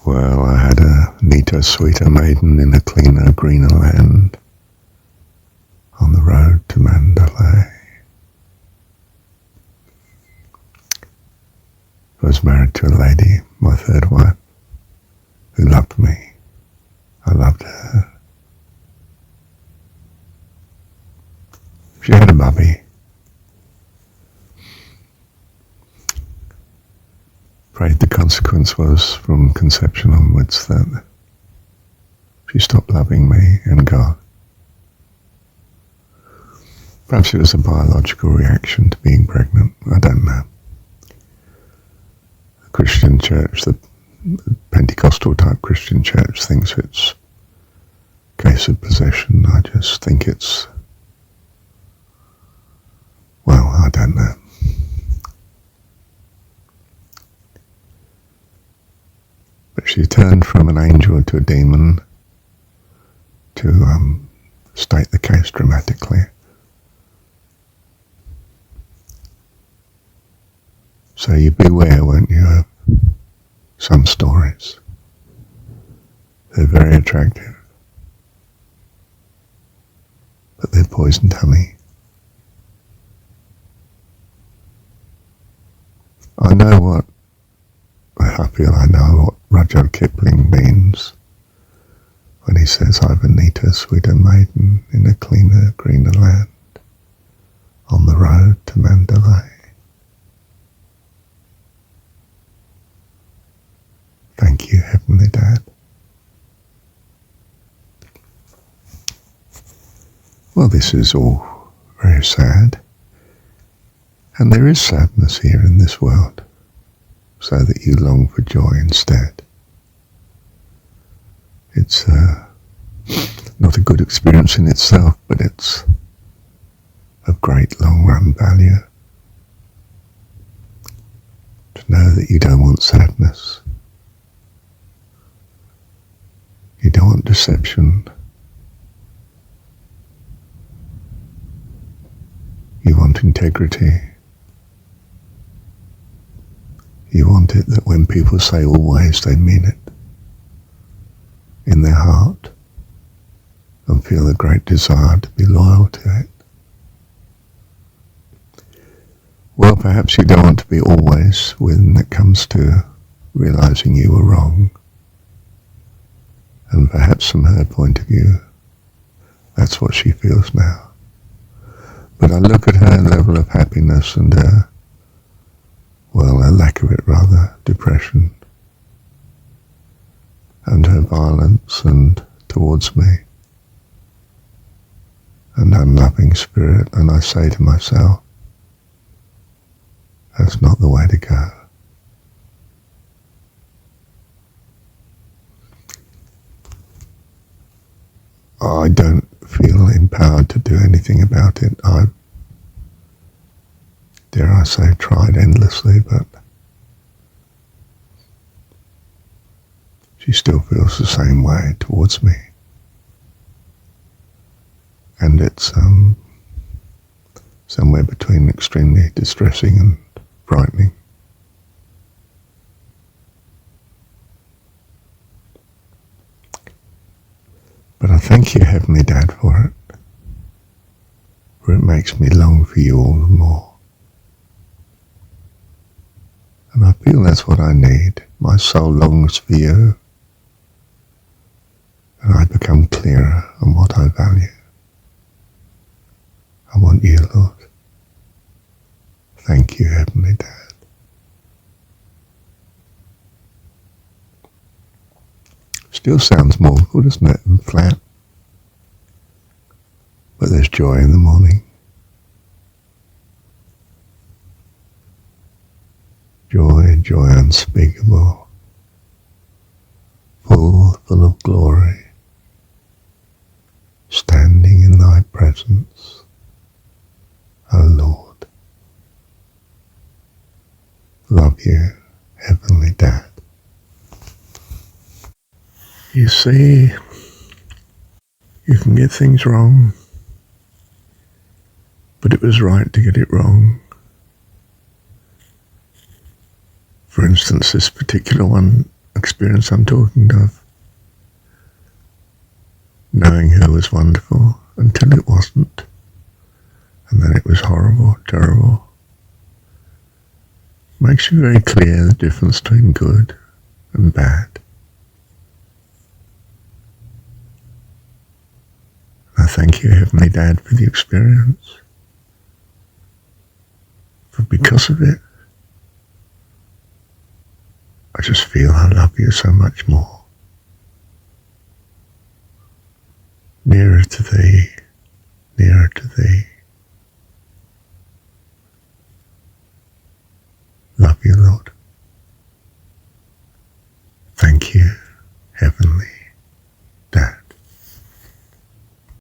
Well, I had a neater, sweeter maiden in a cleaner, greener land on the road to Mandalay. I was married to a lady, my third wife, who loved me. I loved her. She had a bubby. Prayed the consequence was from conception onwards that she stopped loving me and God. Perhaps it was a biological reaction to being pregnant. I don't know. The Christian church, the Pentecostal type Christian church, thinks it's a case of possession. I just think it's, well, I don't know. But she turned from an angel to a demon, to state the case dramatically. So you beware, won't you, of some stories. They're very attractive, but they're poisoned honey. I feel I know what Rudyard Kipling means when he says, I've a neater, sweeter maiden in a cleaner, greener land on the road to Mandalay. Thank you, Heavenly Dad. Well, this is all very sad, and there is sadness here in this world, so that you long for joy instead. It's not a good experience in itself, but it's of great long-run value to know that you don't want sadness. You don't want deception. You want integrity. You want it that when people say always, they mean it in their heart and feel a great desire to be loyal to it. Well, perhaps you don't want to be always when it comes to realizing you were wrong. And perhaps from her point of view, that's what she feels now. But I look at her level of happiness and her, well, a lack of it rather, depression, and her violence and towards me, an unloving spirit, and I say to myself, that's not the way to go. I don't feel empowered to do anything about it. I, dare I say, tried endlessly, but she still feels the same way towards me. And it's somewhere between extremely distressing and frightening. But I thank you, Heavenly Dad, for it, for it makes me long for you all the more. And I feel that's what I need. My soul longs for you, and I become clearer on what I value. I want you, Lord. Thank you, Heavenly Dad. Still sounds mournful, doesn't it, and flat. But there's joy in the morning. Joy, joy unspeakable, full of glory, standing in thy presence, O Lord. Love you, Heavenly Dad. You see, you can get things wrong, but it was right to get it wrong. For instance, this particular one experience I'm talking of. Knowing her was wonderful until it wasn't. And then it was horrible, terrible. Makes you very clear the difference between good and bad. I thank you, Heavenly Dad, for the experience. For because of it, I just feel I love you so much more. Nearer to thee, nearer to thee.